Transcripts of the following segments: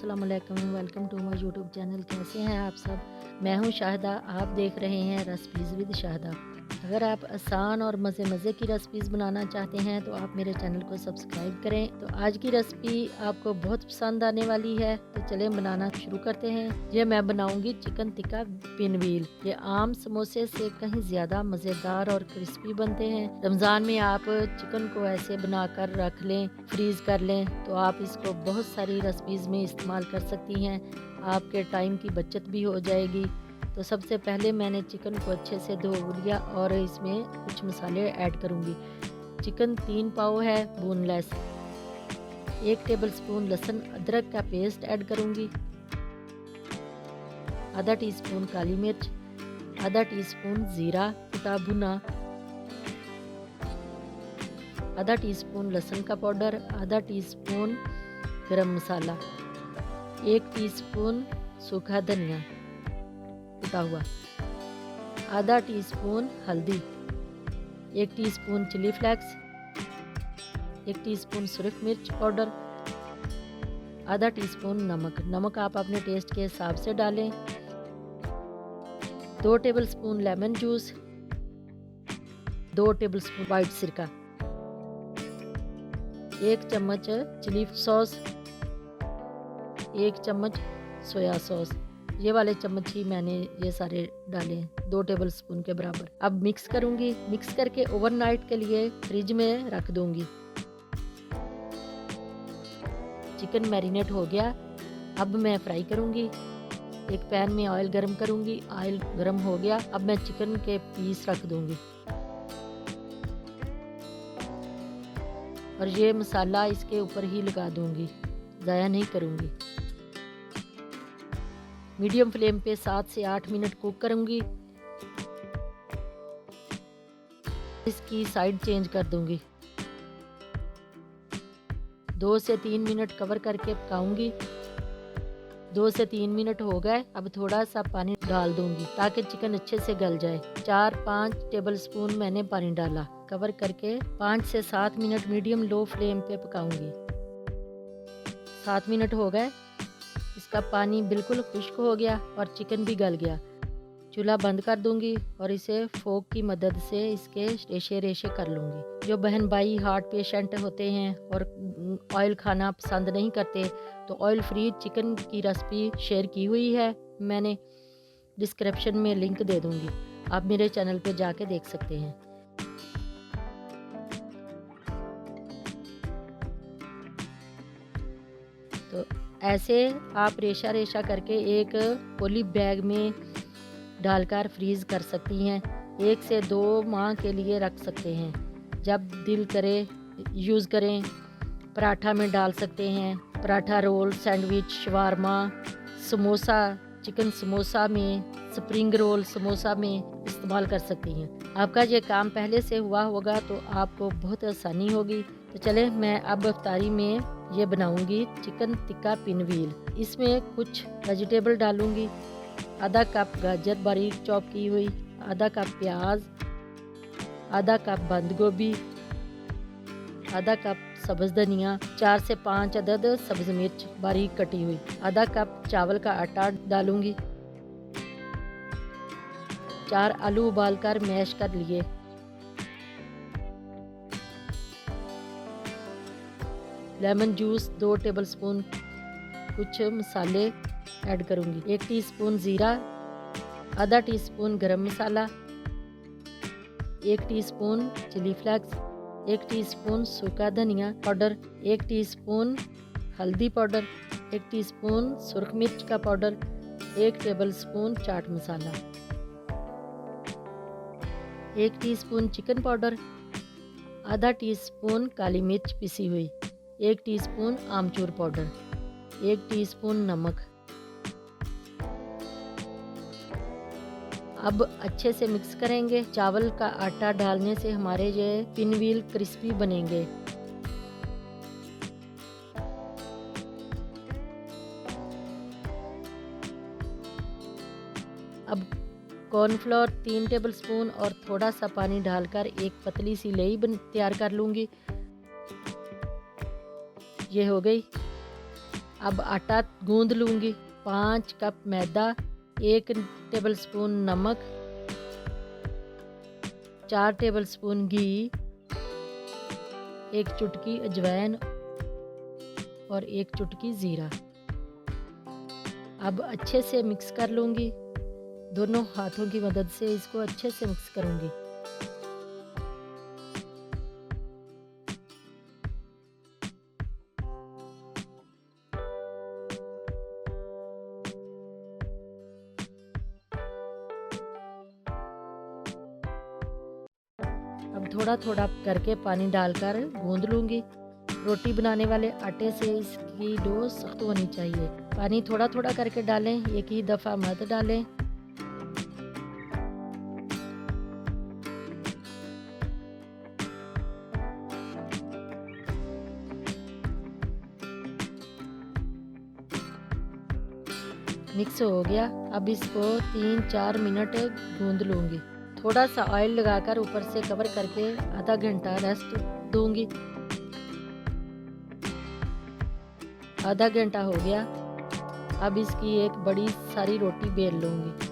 अस्सलाम वालेकुम, welcome to my YouTube channel. कैसे हैं आप सब? मैं हूं शाहिदा, आप देख रहे हैं रेसिपीज़ विद शाहिदा। अगर आप आसान और मज़े की रेसिपीज़ बनाना चाहते हैं तो आप मेरे चैनल को सब्सक्राइब करें। तो आज की रेसिपी आपको बहुत पसंद आने वाली है, तो चलें बनाना शुरू करते हैं। ये मैं बनाऊंगी चिकन टिक्का पिनवील। ये आम समोसे से कहीं ज़्यादा मज़ेदार और क्रिस्पी बनते हैं। रमज़ान में आप चिकन को ऐसे बनाकर रख लें, फ्रीज़ कर लें, तो आप इसको बहुत सारी रेसिपीज़ में इस्तेमाल कर सकती हैं। आपके टाइम की बचत भी हो जाएगी। तो सबसे पहले मैंने चिकन को अच्छे से धो लिया और इसमें कुछ मसाले ऐड करूँगी। चिकन 3 पाव है बोनलेस। 1 टेबलस्पून लहसुन अदरक का पेस्ट ऐड करूँगी। आधा टीस्पून काली मिर्च, आधा टीस्पून ज़ीरा कुटा भुना, आधा टीस्पून लहसुन का पाउडर, आधा टीस्पून गरम मसाला, 1 टीस्पून सूखा धनिया कुटा हुआ, आधा टीस्पून हल्दी, 1 टीस्पून चिली फ्लेक्स, 1 टीस्पून सुरख मिर्च पाउडर, आधा टीस्पून नमक आप अपने टेस्ट के हिसाब से डालें। 2 tablespoon lemon juice, 2 tablespoon white सिरका, 1 चम्मच चिली सॉस, 1 चम्मच सोया सॉस। ये वाले चम्मच ही मैंने ये सारे डाले, 2 टेबलस्पून के बराबर। अब मिक्स करूंगी। मिक्स करके ओवरनाइट के लिए फ्रिज में रख दूंगी। चिकन मैरिनेट हो गया। अब मैं फ्राई करूंगी। एक पैन में ऑयल गरम करूंगी। ऑयल गरम हो गया। अब मैं चिकन के पीस रख दूंगी और ये मसाला इसके ऊपर ही लगा दूंगी, ज़ाया नहीं करूंगी। मीडियम फ्लेम पे 7 से 8 मिनट कुक करूंगी। इसकी साइड चेंज कर दूंगी। 2 से 3 मिनट कवर करके पकाऊंगी। 2 से 3 मिनट हो गए। अब थोड़ा सा पानी डाल दूंगी ताकि चिकन अच्छे से गल जाए। 4-5 टेबलस्पून मैंने पानी डाला। कवर करके 5 से 7 मिनट मीडियम लो फ्लेम पे पकाऊंगी। 7 मिनट हो गए। इसका पानी बिल्कुल खुश्क हो गया और चिकन भी गल गया। चूल्हा बंद कर दूंगी और इसे फोक की मदद से इसके रेशे रेशे कर लूँगी। जो बहन भाई हार्ट पेशेंट होते हैं और ऑयल खाना पसंद नहीं करते, तो ऑयल फ्री चिकन की रेसिपी शेयर की हुई है मैंने, डिस्क्रिप्शन में लिंक दे दूंगी, आप मेरे चैनल पे जाके देख सकते हैं। तो ऐसे आप रेशा रेशा करके एक पॉली बैग में डालकर फ्रीज़ कर सकती हैं। 1 से 2 माह के लिए रख सकते हैं। जब दिल करे यूज़ करें। पराठा में डाल सकते हैं। Paratha role, sandwich, shawarma, samosa, chicken samosa में, स्प्रिंग रोल समोसा में इस्तेमाल कर सकती हैं। आपका ये काम पहले से हुआ होगा तो आपको बहुत आसानी होगी। तो चलें मैं अब इफ्तारी में ये बनाऊंगी चिकन टिक्का पिनवील। इसमें कुछ वेजिटेबल डालूंगी। आधा कप गाजर बारीक चॉप की हुई, आधा कप प्याज, आधा कप बंद गोभी, आधा कप सब्ज़ धनिया, 4 से 5 अदद सब्ज़ मिर्च बारीक कटी हुई, आधा कप चावल का आटा डालूंगी। 4 आलू उबालकर मैश कर लिए। Lemon juice 2 tablespoon. कुछ मसाले ऐड करूंगी। 1 टीस्पून ज़ीरा, आधा टीस्पून गरम मसाला, 1 टीस्पून चिली फ्लेक्स, 1 टीस्पून सूखा धनिया पाउडर, 1 टीस्पून हल्दी पाउडर, 1 टीस्पून सुरख मिर्च का powder, 1 tablespoon chaat masala, 1 teaspoon chicken powder, आधा टीस्पून काली मिर्च पिसी हुई, 1 टीस्पून आमचूर पाउडर, 1 टीस्पून नमक। अब अच्छे से मिक्स करेंगे। चावल का आटा डालने से हमारे ये पिनवील क्रिस्पी बनेंगे। अब कॉर्नफ्लोर 3 टेबलस्पून और थोड़ा सा पानी डालकर एक पतली सी लेई तैयार कर लूँगी। ये हो गई। अब आटा गूंद लूँगी। 5 कप मैदा, 1 टेबलस्पून नमक, 4 टेबलस्पून घी, 1 चुटकी अजवाइन और 1 चुटकी ज़ीरा। अब अच्छे से मिक्स कर लूँगी। दोनों हाथों की मदद से इसको अच्छे से मिक्स करूँगी। अब थोड़ा थोड़ा करके पानी डालकर गूंद लूँगी। रोटी बनाने वाले आटे से इसकी डो सख्त होनी चाहिए। पानी थोड़ा थोड़ा करके डालें, एक ही दफ़ा मत डालें। मिक्स हो गया। अब इसको 3-4 मिनट गूंद लूँगी। थोड़ा सा ऑयल लगाकर ऊपर से कवर करके आधा घंटा रेस्ट दूँगी। आधा घंटा हो गया। अब इसकी एक बड़ी सारी रोटी बेल लूँगी।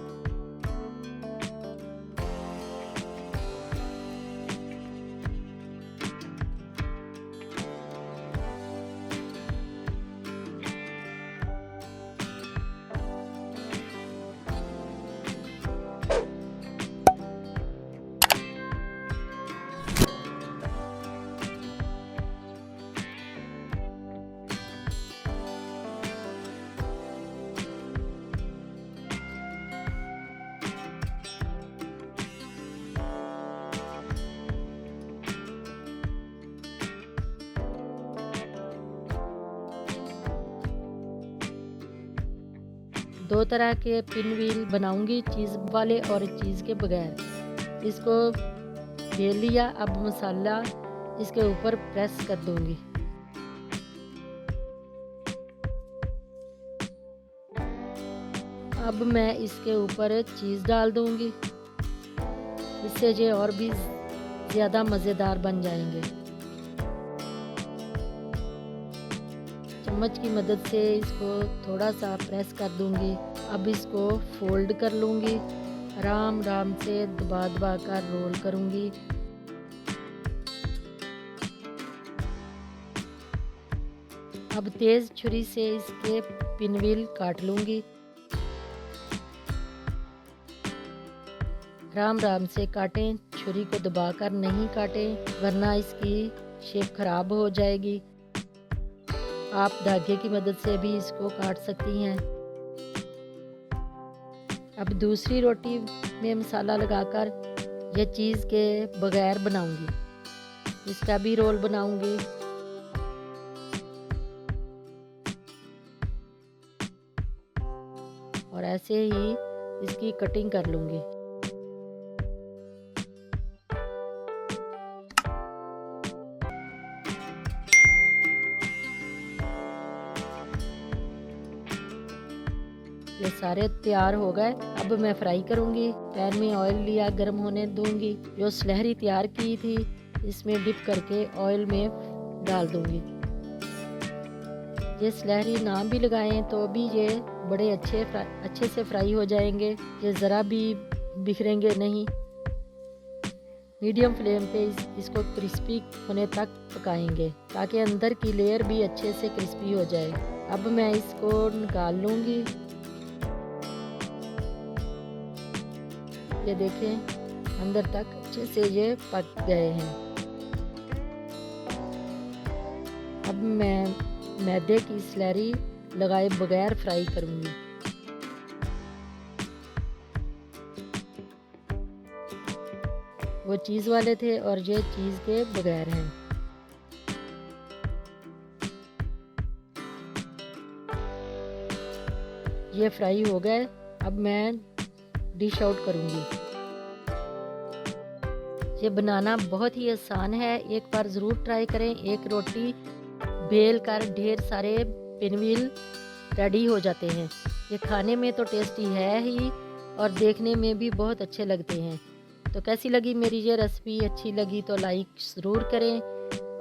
दो तरह के पिन व्हील बनाऊंगी, चीज़ वाले और चीज़ के बगैर। इसको बेल लिया। अब मसाला इसके ऊपर प्रेस कर दूंगी। अब मैं इसके ऊपर चीज़ डाल दूंगी। इससे ये और भी ज़्यादा मज़ेदार बन जाएंगे। चम्मच की मदद से इसको थोड़ा सा प्रेस कर दूंगी। अब इसको फोल्ड कर लूंगी। आराम आराम से दबा दबा कर रोल करूंगी। अब तेज़ छुरी से इसके पिन व्हील काट लूंगी। आराम आराम से काटें, छुरी को दबाकर नहीं काटें वरना इसकी शेप खराब हो जाएगी। आप धागे की मदद से भी इसको काट सकती हैं। अब दूसरी रोटी में मसाला लगाकर यह चीज़ के बगैर बनाऊंगी। इसका भी रोल बनाऊंगी। और ऐसे ही इसकी कटिंग कर लूंगी। ये सारे तैयार हो गए। अब मैं फ्राई करूंगी। पैन में ऑयल लिया, गर्म होने दूंगी। जो स्लहरी तैयार की थी इसमें डिप करके ऑयल में डाल दूंगी। ये स्लहरी ना भी लगाएं तो भी ये बड़े अच्छे से फ्राई हो जाएंगे। ये ज़रा भी बिखरेंगे नहीं। मीडियम फ्लेम पे इसको क्रिस्पी होने तक पकाएंगे ताकि अंदर की लेयर भी अच्छे से क्रिस्पी हो जाए। अब मैं इसको निकाल लूँगी। ये देखें अंदर तक अच्छे से ये पक गए हैं। अब मैं मैदे की स्लैरी लगाए बगैर फ्राई करूँगी। वो चीज़ वाले थे और ये चीज़ के बगैर हैं। ये फ्राई हो गए। अब मैं डिश आउट करूँगी। ये बनाना बहुत ही आसान है, एक बार ज़रूर ट्राई करें। एक रोटी बेल कर ढेर सारे पिनव्हील रेडी हो जाते हैं। ये खाने में तो टेस्टी है ही और देखने में भी बहुत अच्छे लगते हैं। तो कैसी लगी मेरी ये रेसिपी? अच्छी लगी तो लाइक ज़रूर करें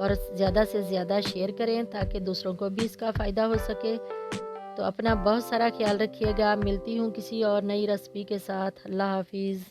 और ज़्यादा से ज़्यादा शेयर करें ताकि दूसरों को भी इसका फ़ायदा हो सके। तो अपना बहुत सारा ख़्याल रखिएगा। मिलती हूँ किसी और नई रेसिपी के साथ। अल्लाह हाफ़िज़।